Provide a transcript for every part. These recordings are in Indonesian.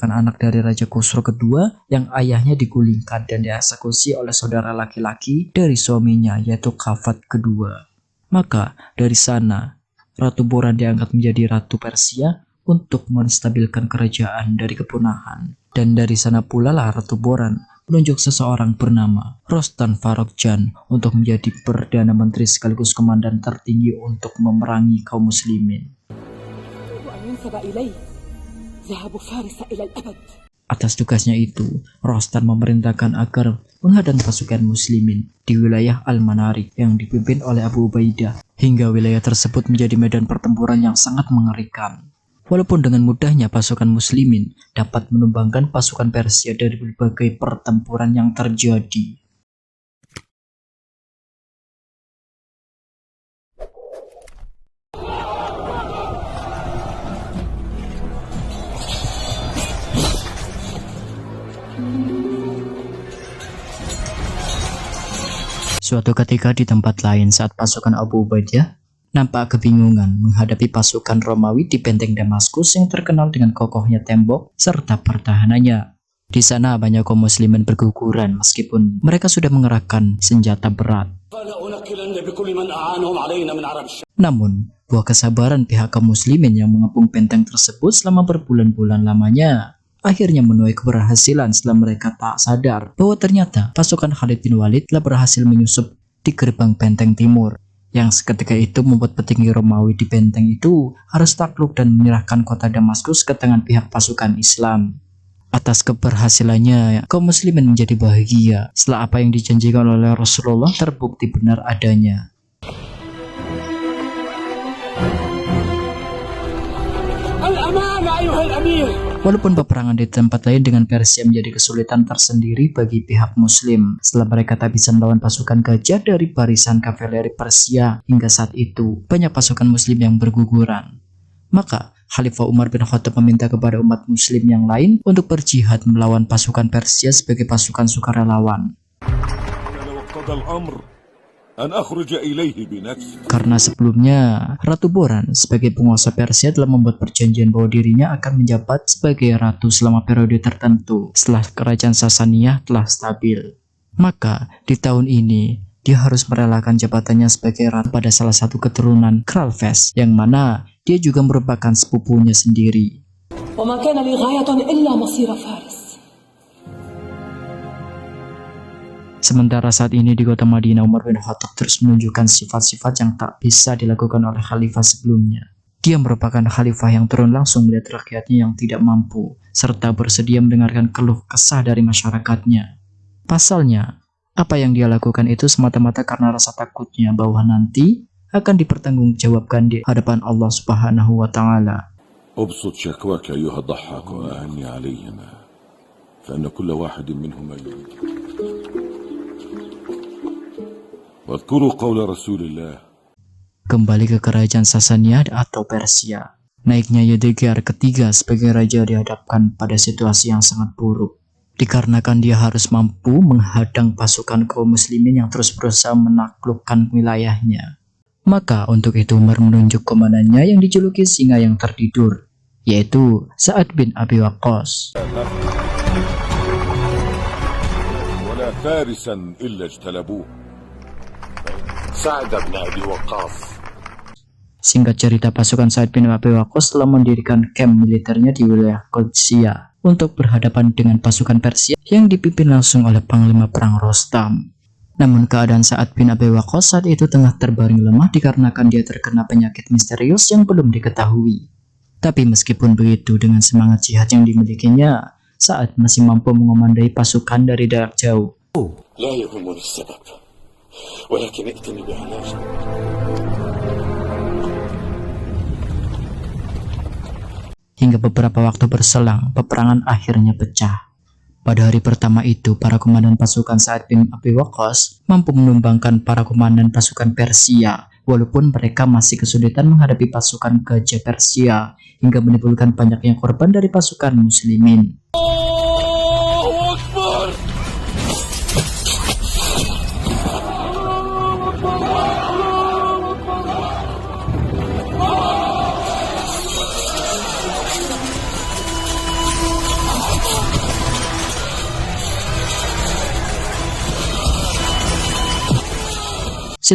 merupakan anak dari Raja Khusro kedua yang ayahnya digulingkan dan dieksekusi oleh saudara laki-laki dari suaminya, yaitu Khafat kedua. Maka dari sana Ratu Boran diangkat menjadi Ratu Persia untuk menstabilkan kerajaan dari kepunahan. Dan dari sana pula lah Ratu Boran menunjuk seseorang bernama Rostan Farokjan untuk menjadi Perdana Menteri sekaligus komandan tertinggi untuk memerangi kaum muslimin. Atas tugasnya itu, Rostan memerintahkan agar menghadang pasukan muslimin di wilayah Al-Manarik yang dipimpin oleh Abu Ubaidah, hingga wilayah tersebut menjadi medan pertempuran yang sangat mengerikan. Walaupun dengan mudahnya pasukan muslimin dapat menumbangkan pasukan Persia dari berbagai pertempuran yang terjadi. Suatu ketika di tempat lain saat pasukan Abu Ubaidah nampak kebingungan menghadapi pasukan Romawi di benteng Damaskus yang terkenal dengan kokohnya tembok serta pertahanannya. Di sana banyak kaum muslimin berguguran meskipun mereka sudah mengerahkan senjata berat. Namun, buah kesabaran pihak kaum muslimin yang mengepung benteng tersebut selama berbulan-bulan lamanya akhirnya menuai keberhasilan setelah mereka tak sadar bahwa ternyata pasukan Khalid bin Walid telah berhasil menyusup di gerbang benteng timur, yang seketika itu membuat petinggi Romawi di benteng itu harus takluk dan menyerahkan kota Damaskus ke tangan pihak pasukan Islam. Atas keberhasilannya, kaum muslimin menjadi bahagia setelah apa yang dijanjikan oleh Rasulullah terbukti benar adanya. Walaupun peperangan di tempat lain dengan Persia menjadi kesulitan tersendiri bagi pihak muslim setelah mereka tak bisa melawan pasukan gajah dari barisan kavaleri Persia, hingga saat itu banyak pasukan muslim yang berguguran. Maka Khalifah Umar bin Khattab meminta kepada umat muslim yang lain untuk berjihad melawan pasukan Persia sebagai pasukan sukarelawan. Karena sebelumnya Ratu Boran sebagai penguasa Persia telah membuat perjanjian bahwa dirinya akan menjabat sebagai ratu selama periode tertentu setelah kerajaan Sasaniyah telah stabil. Maka di tahun ini dia harus merelakan jabatannya sebagai ratu pada salah satu keturunan Kralves, yang mana dia juga merupakan sepupunya sendiri. Sementara saat ini di kota Madinah, Umar bin Khattab terus menunjukkan sifat-sifat yang tak bisa dilakukan oleh khalifah sebelumnya. Dia merupakan khalifah yang turun langsung melihat rakyatnya yang tidak mampu, serta bersedia mendengarkan keluh kesah dari masyarakatnya. Pasalnya, apa yang dia lakukan itu semata-mata karena rasa takutnya bahwa nanti akan dipertanggungjawabkan di hadapan Allah Subhanahu wa Ta'ala. أبسط شكواك أيها الضحاك وأعني عليهما فإن كل واحد منهما واذكروا قول رسول الله. Kembali ke kerajaan Sasaniyah atau Persia. Naiknya Yedegar ketiga sebagai raja dihadapkan pada situasi yang sangat buruk, dikarenakan dia harus mampu menghadang pasukan kaum muslimin yang terus berusaha menaklukkan wilayahnya. Maka untuk itu Umar menunjuk komandannya yang dijuluki singa yang tertidur, yaitu Sa'ad bin Abi Waqqas. Singkat cerita, pasukan Sa'ad bin Abi Waqqas telah mendirikan kamp militernya di wilayah Qadisiyah untuk berhadapan dengan pasukan Persia yang dipimpin langsung oleh Panglima Perang Rostam. Namun keadaan Sa'ad bin Abi Waqqas saat itu tengah terbaring lemah dikarenakan dia terkena penyakit misterius yang belum diketahui. Tapi meskipun begitu, dengan semangat jihad yang dimilikinya, Sa'ad masih mampu mengomandai pasukan dari jarak jauh. Hingga beberapa waktu berselang, peperangan akhirnya pecah. Pada hari pertama itu, para komandan pasukan Sa'ad bin Abi Waqqas mampu menumbangkan para komandan pasukan Persia, walaupun mereka masih kesulitan menghadapi pasukan gajah Persia, hingga menimbulkan banyaknya korban dari pasukan muslimin.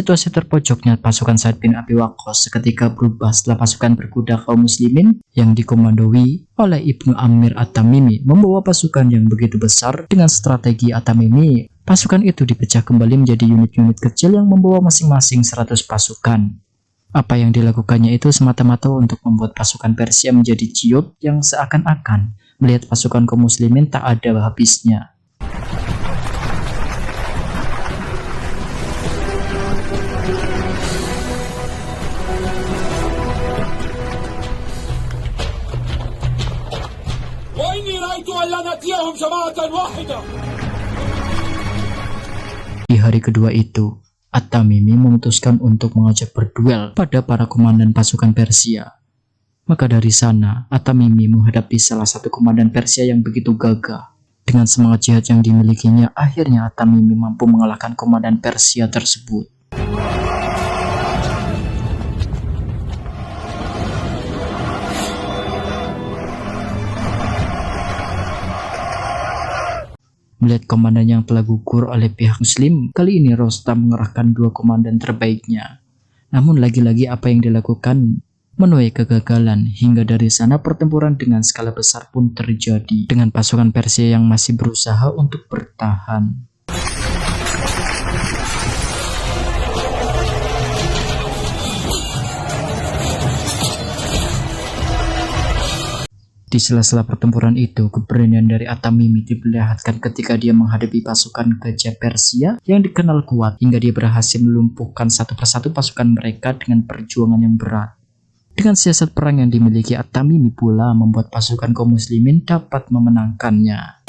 Situasi terpojoknya pasukan Sa'ad bin Abi Waqqas seketika berubah setelah pasukan berkuda kaum muslimin yang dikomandoi oleh Ibnu Amir At-Tamimi membawa pasukan yang begitu besar. Dengan strategi At-Tamimi, pasukan itu dipecah kembali menjadi unit-unit kecil yang membawa masing-masing 100 pasukan. Apa yang dilakukannya itu semata-mata untuk membuat pasukan Persia menjadi ciut yang seakan-akan melihat pasukan kaum muslimin tak ada habisnya. Di hari kedua itu, At-Tamimi memutuskan untuk mengajak berduel pada para komandan pasukan Persia. Maka dari sana, At-Tamimi menghadapi salah satu komandan Persia yang begitu gagah. Dengan semangat jihad yang dimilikinya, akhirnya At-Tamimi mampu mengalahkan komandan Persia tersebut. Melihat komandan yang telah gugur oleh pihak muslim, kali ini Rostam mengerahkan 2 komandan terbaiknya. Namun lagi-lagi apa yang dilakukan menuai kegagalan, hingga dari sana pertempuran dengan skala besar pun terjadi dengan pasukan Persia yang masih berusaha untuk bertahan. Di sela-sela pertempuran itu, keberanian dari At-Tamimi diperlihatkan ketika dia menghadapi pasukan gajah Persia yang dikenal kuat, hingga dia berhasil melumpuhkan satu persatu pasukan mereka dengan perjuangan yang berat. Dengan siasat perang yang dimiliki At-Tamimi pula membuat pasukan kaum muslimin dapat memenangkannya.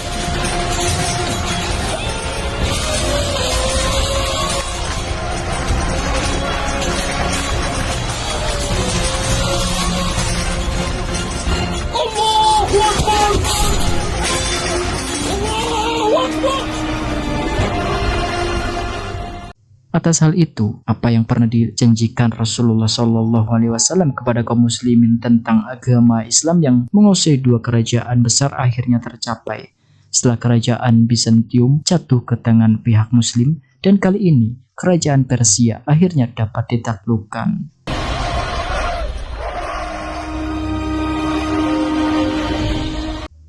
Atas hal itu, apa yang pernah dijanjikan Rasulullah SAW kepada kaum muslimin tentang agama Islam yang menguasai 2 kerajaan besar akhirnya tercapai. Setelah kerajaan Bizantium jatuh ke tangan pihak muslim, dan kali ini kerajaan Persia akhirnya dapat ditaklukkan.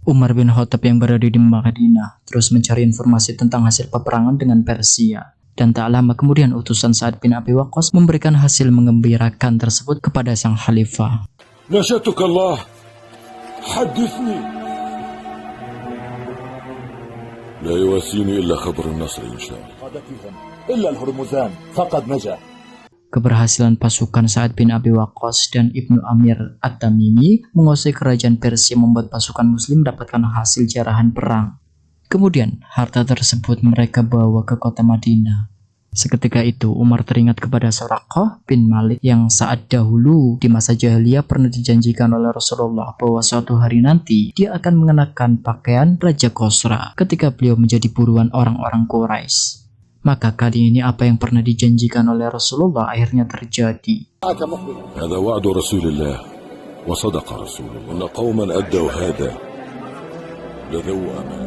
Umar bin Khattab yang berada di Madinah terus mencari informasi tentang hasil peperangan dengan Persia. Dan tak lama kemudian utusan Sa'ad bin Abi Waqqas memberikan hasil mengembirakan tersebut kepada sang khalifah. نشأتك الله حدثني لا يواسيني إلا خبر النصر إن شاء الله إلا الهرمزان فقد نجا. Keberhasilan pasukan Sa'ad bin Abi Waqqas dan Ibnu Amir At-Tamimi menguasai kerajaan Persia membuat pasukan muslim mendapatkan hasil jarahan perang. Kemudian, harta tersebut mereka bawa ke kota Madinah. Seketika itu, Umar teringat kepada Suraqah bin Malik yang saat dahulu di masa jahiliyah pernah dijanjikan oleh Rasulullah bahwa suatu hari nanti dia akan mengenakan pakaian Raja Qasra ketika beliau menjadi buruan orang-orang Quraisy. Maka kali ini apa yang pernah dijanjikan oleh Rasulullah akhirnya terjadi. هذا وعد رسول الله وصدق رسوله إن قوما أدوا هذا لذو أمان.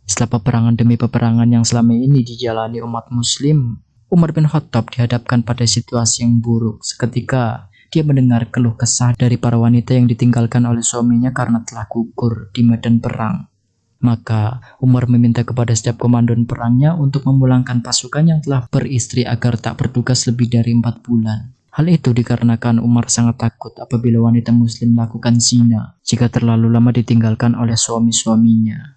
Setelah peperangan demi peperangan yang selama ini dijalani umat muslim, Umar bin Khattab dihadapkan pada situasi yang buruk seketika dia mendengar keluh kesah dari para wanita yang ditinggalkan oleh suaminya karena telah gugur di medan perang. Maka Umar meminta kepada setiap komandan perangnya untuk memulangkan pasukan yang telah beristri agar tak bertugas lebih dari 4 bulan. Hal itu dikarenakan Umar sangat takut apabila wanita muslim melakukan zina jika terlalu lama ditinggalkan oleh suami-suaminya.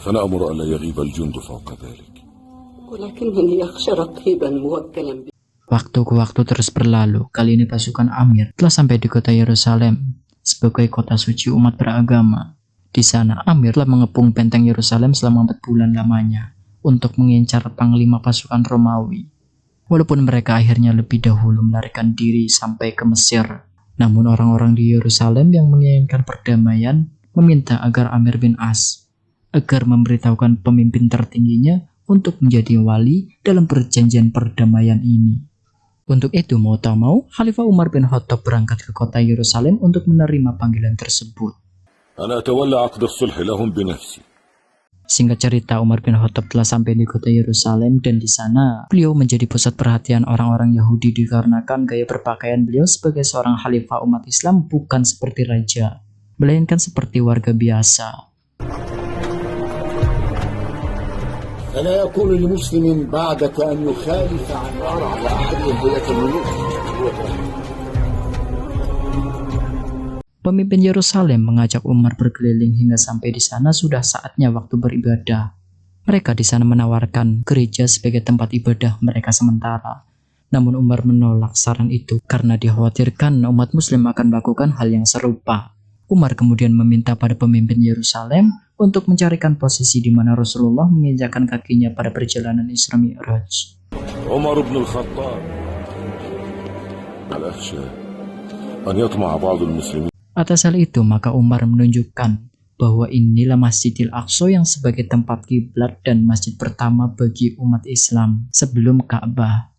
فنأمر ألا يغيب الجند فوق ذلك. ولكنني أخشى رقيبا موكلا. Waktu ke waktu terus berlalu. Kali ini pasukan Amir telah sampai di kota Yerusalem sebagai kota suci umat beragama. Di sana Amir telah mengepung benteng Yerusalem selama 4 bulan lamanya untuk mengincar panglima pasukan Romawi. Walaupun mereka akhirnya lebih dahulu melarikan diri sampai ke Mesir, namun orang-orang di Yerusalem yang menginginkan perdamaian meminta agar Amir bin As agar memberitahukan pemimpin tertingginya untuk menjadi wali dalam perjanjian perdamaian ini. Untuk itu, mau tak mau, Khalifah Umar bin Khattab berangkat ke kota Yerusalem untuk menerima panggilan tersebut. أنا أتولى عقد الصلح لهم بنفسي. Singkat cerita, Umar bin Khattab telah sampai di kota Yerusalem dan di sana beliau menjadi pusat perhatian orang-orang Yahudi dikarenakan gaya berpakaian beliau sebagai seorang khalifah umat Islam bukan seperti raja, melainkan seperti warga biasa. فلا يكون لمسلم بعدك أن يخالف عن ورع لأحد هيئة الملوك. Pemimpin Yerusalem mengajak Umar berkeliling hingga sampai di sana sudah saatnya waktu beribadah. Mereka di sana menawarkan gereja sebagai tempat ibadah mereka sementara. Namun Umar menolak saran itu karena dikhawatirkan umat muslim akan melakukan hal yang serupa. Umar kemudian meminta pada pemimpin Yerusalem untuk mencarikan posisi di mana Rasulullah menginjakkan kakinya pada perjalanan Isra Mi'raj. عمر بن الخطاب الأخشى أن يطمع بعض المسلمين. Atas hal itu, maka Umar menunjukkan bahwa inilah Masjidil Aqsa yang sebagai tempat kiblat dan masjid pertama bagi umat Islam sebelum Ka'bah.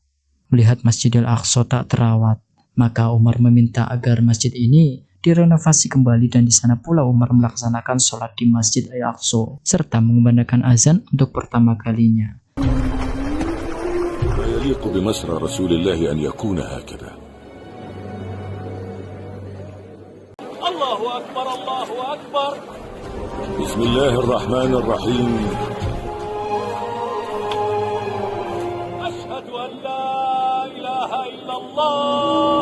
Melihat Masjidil Aqsa tak terawat, maka Umar meminta agar masjid ini direnovasi kembali dan di sana pula Umar melaksanakan sholat di Masjid Al-Aqsa serta mengumandangkan azan untuk pertama kalinya. لا يليق بمسرى رسول الله أن يكون هكذا. الله أكبر الله أكبر. بسم الله الرحمن الرحيم. أشهد أن لا إله إلا الله.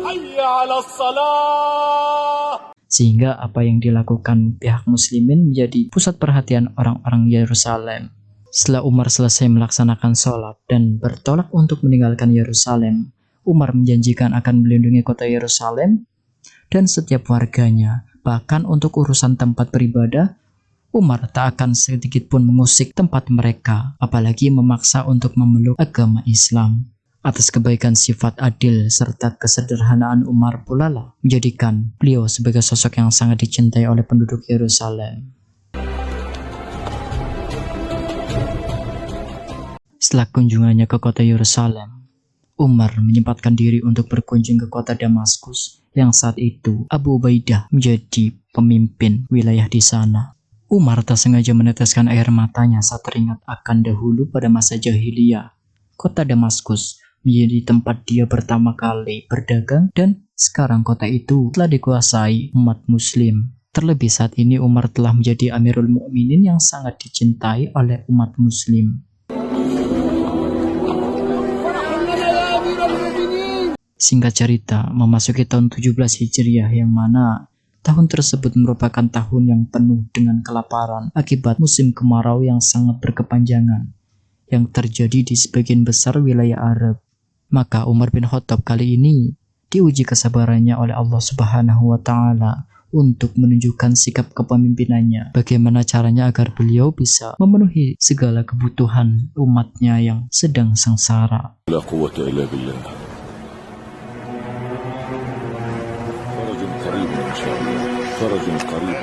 حي على الصلاة. Sehingga apa yang dilakukan pihak muslimin menjadi pusat perhatian orang-orang Yerusalem. Setelah Umar selesai melaksanakan sholat dan bertolak untuk meninggalkan Yerusalem, Umar menjanjikan akan melindungi kota Yerusalem dan setiap warganya. Bahkan untuk urusan tempat beribadah, Umar tak akan sedikit pun mengusik tempat mereka, apalagi memaksa untuk memeluk agama Islam. Atas kebaikan sifat adil serta kesederhanaan Umar pula lah menjadikan beliau sebagai sosok yang sangat dicintai oleh penduduk Yerusalem. Setelah kunjungannya ke kota Yerusalem, Umar menyempatkan diri untuk berkunjung ke kota Damaskus yang saat itu Abu Ubaidah menjadi pemimpin wilayah di sana. Umar tak sengaja meneteskan air matanya saat teringat akan dahulu pada masa jahiliyah. Kota Damaskus menjadi tempat dia pertama kali berdagang dan sekarang kota itu telah dikuasai umat muslim. Terlebih saat ini Umar telah menjadi Amirul Mukminin yang sangat dicintai oleh umat muslim. Singkat cerita, memasuki tahun 17 Hijriah yang mana tahun tersebut merupakan tahun yang penuh dengan kelaparan akibat musim kemarau yang sangat berkepanjangan yang terjadi di sebagian besar wilayah Arab. Maka Umar bin Khattab kali ini diuji kesabarannya oleh Allah Subhanahu wa Ta'ala untuk menunjukkan sikap kepemimpinannya. Bagaimana caranya agar beliau bisa memenuhi segala kebutuhan umatnya yang sedang sengsara. لا قوة إلا بالله. فرج قريب إن شاء الله.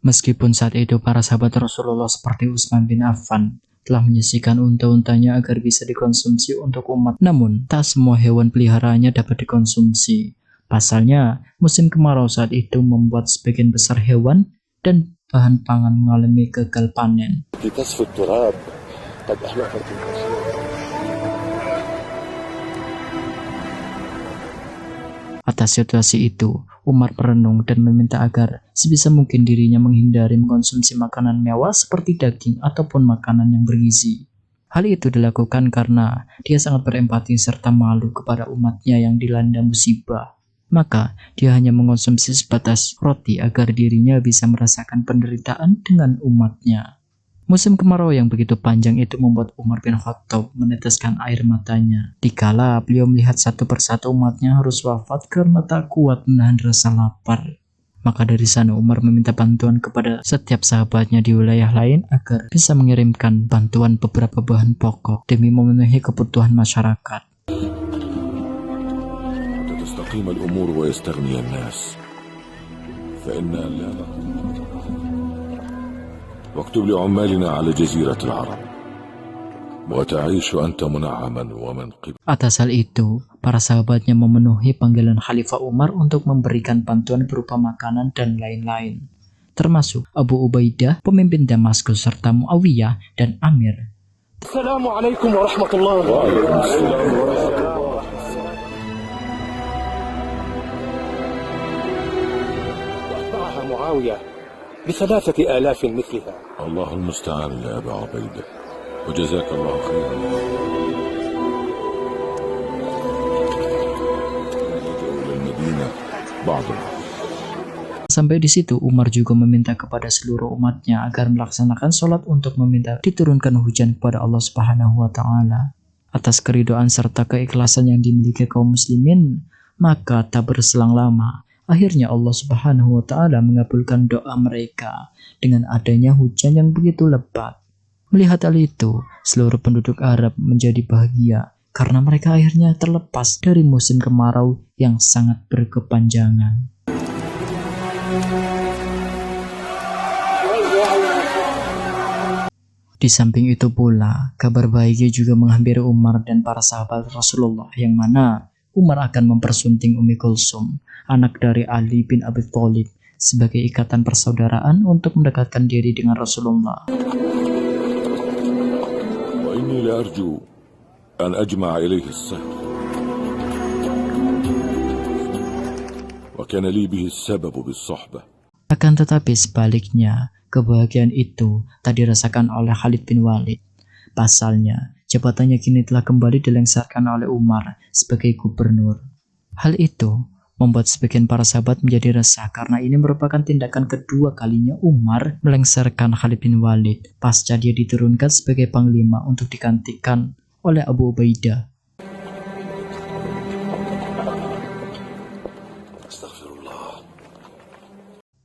Meskipun saat itu para sahabat Rasulullah seperti Utsman bin Affan telah menyisihkan unta-untanya agar bisa dikonsumsi untuk umat, namun tak semua hewan peliharaannya dapat dikonsumsi. Pasalnya, musim kemarau saat itu membuat sebagian besar hewan dan bahan pangan mengalami gagal panen. لتصف التراب قد أحلقت الأشياء. Atas situasi itu, Umar merenung dan meminta agar sebisa mungkin dirinya menghindari mengkonsumsi makanan mewah seperti daging ataupun makanan yang bergizi. Hal itu dilakukan karena dia sangat berempati serta malu kepada umatnya yang dilanda musibah. Maka dia hanya mengkonsumsi sebatas roti agar dirinya bisa merasakan penderitaan dengan umatnya. Musim kemarau yang begitu panjang itu membuat Umar bin Khattab meneteskan air matanya. Dikala beliau melihat satu persatu umatnya harus wafat karena tak kuat menahan rasa lapar. Maka dari sana Umar meminta bantuan kepada setiap sahabatnya di wilayah lain agar bisa mengirimkan bantuan beberapa bahan pokok demi memenuhi kebutuhan masyarakat. تستقيم الأمور ويستغني الناس فإنا لا واكتب لعمالنا على جزيرة العرب وتعيش أنت منعما ومن قبل. Atas hal itu, para sahabatnya memenuhi panggilan Khalifah Umar untuk memberikan bantuan berupa makanan dan lain-lain. termasuk Abu Ubaidah, pemimpin Damaskus, serta Muawiyah dan Amir. Assalamualaikum warahmatullahi wabarakatuh. وأتبعها معاوية ب3,000 مثلها. الله المستعان يا أبا عبيدة وجزاك الله خيرا. إلى المدينة بعض. Sampai di situ Umar juga meminta kepada seluruh umatnya agar melaksanakan sholat untuk meminta diturunkan hujan kepada Allah Subhanahu wa Ta'ala. Atas keridoan serta keikhlasan yang dimiliki kaum muslimin, maka tak berselang lama, akhirnya Allah Subhanahu wa Ta'ala mengabulkan doa mereka dengan adanya hujan yang begitu lebat. Melihat hal itu, seluruh penduduk Arab menjadi bahagia karena mereka akhirnya terlepas dari musim kemarau yang sangat berkepanjangan. Di samping itu pula, kabar bahagia juga menghampiri Umar dan para sahabat Rasulullah, yang mana Umar akan mempersunting Ummi Kulsum, anak dari Ali bin Abi Thalib, sebagai ikatan persaudaraan untuk mendekatkan diri dengan Rasulullah. وإني لأرجو أن أجمع إليه السهم وكان لي به السبب بالصحبة. Akan tetapi sebaliknya, kebahagiaan itu tak dirasakan oleh Khalid bin Walid. Pasalnya, jabatannya kini telah kembali dilengsarkan oleh Umar sebagai gubernur. Hal itu membuat sebagian para sahabat menjadi resah karena ini merupakan tindakan kedua kalinya Umar melengsarkan Khalid bin Walid pasca dia diturunkan sebagai panglima untuk digantikan oleh Abu Ubaidah.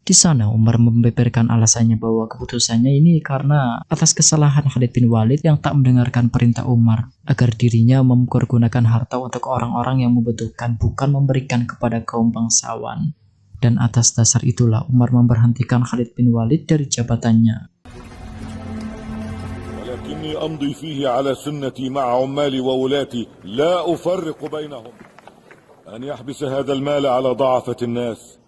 Di sana Umar membeberkan alasannya bahwa keputusannya ini karena atas kesalahan Khalid bin Walid yang tak mendengarkan perintah Umar agar dirinya mempergunakan harta untuk orang-orang yang membutuhkan, bukan memberikan kepada kaum bangsawan. Dan atas dasar itulah Umar memberhentikan Khalid bin Walid dari jabatannya. ولكني أمضي فيه على سنتي مع عمالي وولاتي لا أفرق بينهم أن يحبس هذا المال على ضعفة الناس.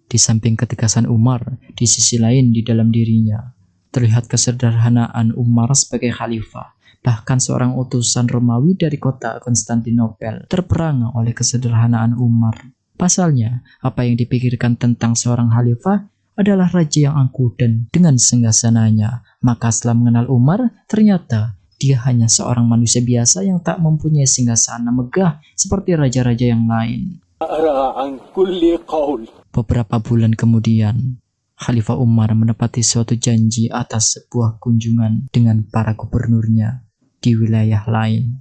Di samping ketegasan Umar, di sisi lain di dalam dirinya terlihat kesederhanaan Umar sebagai khalifah. Bahkan seorang utusan Romawi dari kota Konstantinopel terperangah oleh kesederhanaan Umar. Pasalnya, apa yang dipikirkan tentang seorang khalifah adalah raja yang angkuh dan dengan singgasananya. Maka setelah mengenal Umar, ternyata dia hanya seorang manusia biasa yang tak mempunyai singgasana megah seperti raja-raja yang lain. Beberapa bulan kemudian, Khalifah Umar menepati suatu janji atas sebuah kunjungan dengan para gubernurnya di wilayah lain.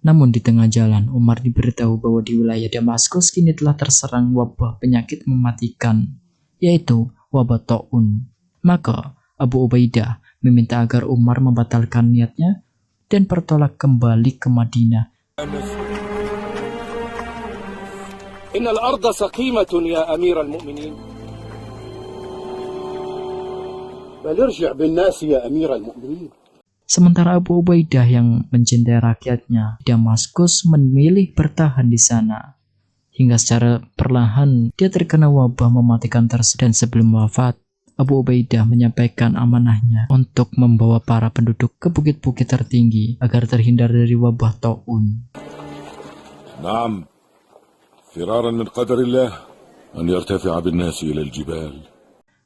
Namun di tengah jalan, Umar diberitahu bahwa di wilayah Damaskus kini telah terserang wabah penyakit mematikan, yaitu wabah Ta'un. Maka Abu Ubaidah meminta agar Umar membatalkan niatnya dan bertolak kembali ke Madinah. إن الأرض سقيمة يا أمير المؤمنين. بل ارجع بالناس يا أمير المؤمنين. Sementara Abu Ubaidah yang mencintai rakyatnya, Damaskus memilih bertahan di sana. Hingga secara perlahan dia terkena wabah mematikan tersebut, dan sebelum wafat, Abu Ubaidah menyampaikan amanahnya untuk membawa para penduduk ke bukit-bukit tertinggi agar terhindar dari wabah Ta'un. نعم فرارا من قدر الله أن يرتفع بالناس إلى الجبال.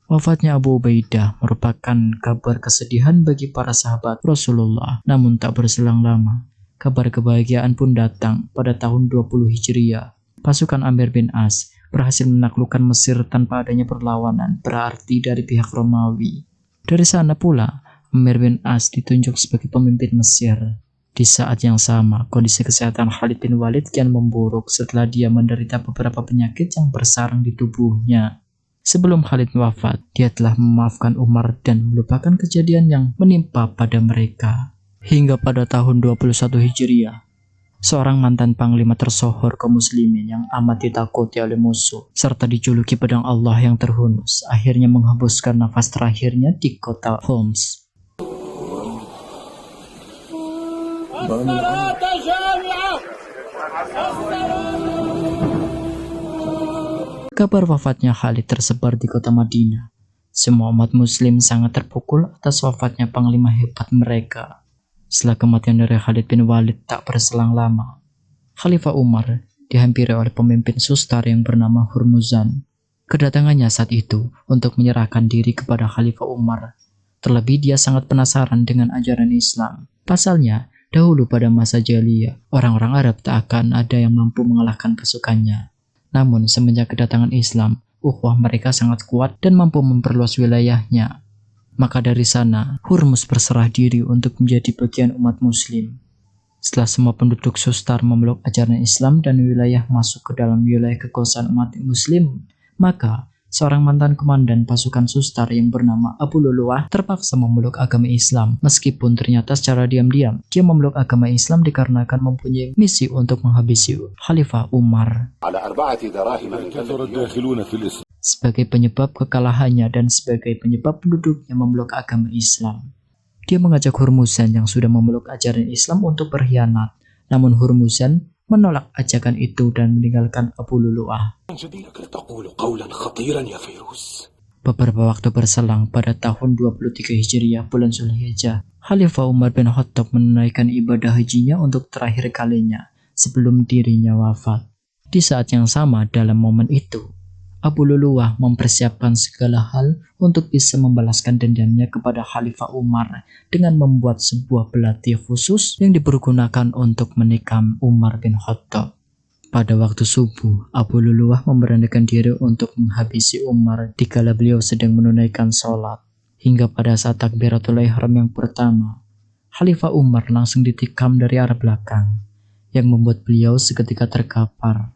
Wafatnya Abu Ubaidah merupakan kabar kesedihan bagi para sahabat Rasulullah. Namun tak berselang lama, kabar kebahagiaan pun datang pada tahun 20 Hijriah. Pasukan Amir bin As berhasil menaklukkan Mesir tanpa adanya perlawanan berarti dari pihak Romawi. Dari sana pula, Amir bin As ditunjuk sebagai pemimpin Mesir. Di saat yang sama, kondisi kesehatan Khalid bin Walid kian memburuk setelah dia menderita beberapa penyakit yang bersarang di tubuhnya. Sebelum Khalid wafat, dia telah memaafkan Umar dan melupakan kejadian yang menimpa pada mereka. Hingga pada tahun 21 Hijriah, seorang mantan panglima tersohor kaum muslimin yang amat ditakuti oleh musuh, serta dijuluki pedang Allah yang terhunus, akhirnya menghembuskan nafas terakhirnya di kota Homs. Kabar wafatnya Khalid tersebar di kota Madinah. Semua umat muslim sangat terpukul atas wafatnya panglima hebat mereka. Setelah kematian dari Khalid bin Walid tak berselang lama, Khalifah Umar dihampiri oleh pemimpin Sustar yang bernama Hurmuzan. Kedatangannya saat itu untuk menyerahkan diri kepada Khalifah Umar. Terlebih dia sangat penasaran dengan ajaran Islam. Pasalnya, dahulu pada masa jahiliyah, orang-orang Arab tak akan ada yang mampu mengalahkan pasukannya. Namun semenjak kedatangan Islam, ukhuwah mereka sangat kuat dan mampu memperluas wilayahnya. Maka dari sana, Hurmuz berserah diri untuk menjadi bagian umat muslim. Setelah semua penduduk Sustar memeluk ajaran Islam dan wilayah masuk ke dalam wilayah kekuasaan umat muslim, maka seorang mantan komandan pasukan Sustar yang bernama Abu Lulu'ah terpaksa memeluk agama Islam. Meskipun ternyata secara diam-diam, dia memeluk agama Islam dikarenakan mempunyai misi untuk menghabisi Khalifah Umar. Sebagai penyebab kekalahannya dan sebagai penyebab penduduknya memeluk agama Islam, dia mengajak Hurmuzan yang sudah memeluk ajaran Islam untuk berkhianat. Namun Hurmuzan menolak ajakan itu dan meninggalkan Abu Lulu'ah. Beberapa waktu berselang, pada tahun 23 Hijriah bulan Zulhijjah, Khalifah Umar bin Khattab menunaikan ibadah hajinya untuk terakhir kalinya sebelum dirinya wafat. Di saat yang sama dalam momen itu, Abu Lulu'ah mempersiapkan segala hal untuk bisa membalaskan dendamnya kepada Khalifah Umar dengan membuat sebuah belati khusus yang dipergunakan untuk menikam Umar bin Khattab. Pada waktu subuh, Abu Lulu'ah memberanikan diri untuk menghabisi Umar dikala beliau sedang menunaikan sholat. Hingga pada saat takbiratul ihram yang pertama, Khalifah Umar langsung ditikam dari arah belakang, yang membuat beliau seketika terkapar.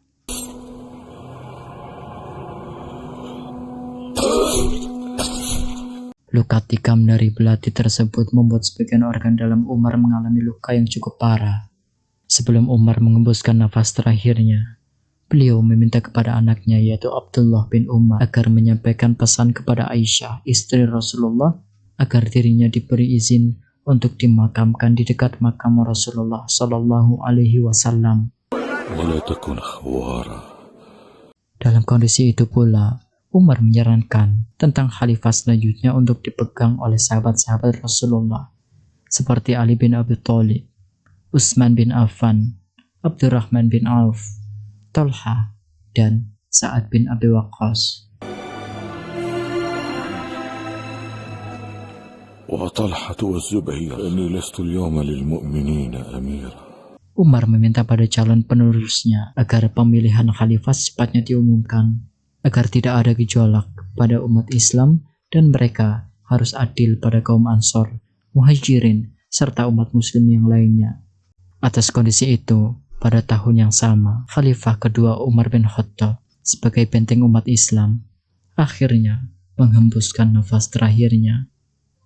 Luka tikam dari belati tersebut membuat sebagian organ dalam Umar mengalami luka yang cukup parah. Sebelum Umar mengembuskan nafas terakhirnya, beliau meminta kepada anaknya yaitu Abdullah bin Umar agar menyampaikan pesan kepada Aisyah, istri Rasulullah, agar dirinya diberi izin untuk dimakamkan di dekat makam Rasulullah Sallallahu Alaihi Wasallam. Dalam kondisi itu pula, Umar menyarankan tentang khalifah selanjutnya untuk dipegang oleh sahabat-sahabat Rasulullah seperti Ali bin Abi Thalib, Utsman bin Affan, Abdurrahman bin Auf, Talha, dan Sa'ad bin Abi Waqqas. Umar meminta pada calon penerusnya agar pemilihan khalifah secepatnya diumumkan, agar tidak ada gejolak pada umat Islam dan mereka harus adil pada kaum Ansor, Muhajirin, serta umat Muslim yang lainnya. Atas kondisi itu, pada tahun yang sama, Khalifah kedua Umar bin Khattab sebagai benteng umat Islam akhirnya menghembuskan nafas terakhirnya.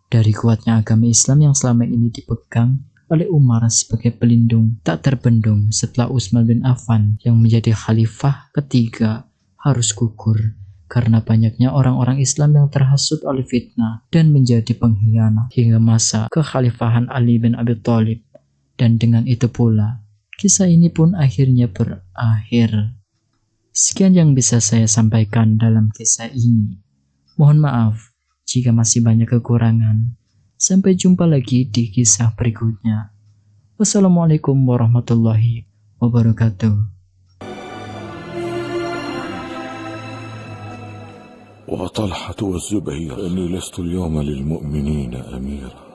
Dari kuatnya agama Islam yang selama ini dipegang oleh Umar sebagai pelindung tak terbendung setelah Utsman bin Affan yang menjadi khalifah ketiga harus gugur karena banyaknya orang-orang Islam yang terhasut oleh fitnah dan menjadi pengkhianat hingga masa kekhalifahan Ali bin Abi Thalib. Dan dengan itu pula, kisah ini pun akhirnya berakhir. Sekian yang bisa saya sampaikan dalam kisah ini. Mohon maaf jika masih banyak kekurangan. Sampai jumpa lagi di kisah berikutnya. Wassalamualaikum warahmatullahi wabarakatuh. وطلحة والزبير إني لست اليوم للمؤمنين أميرا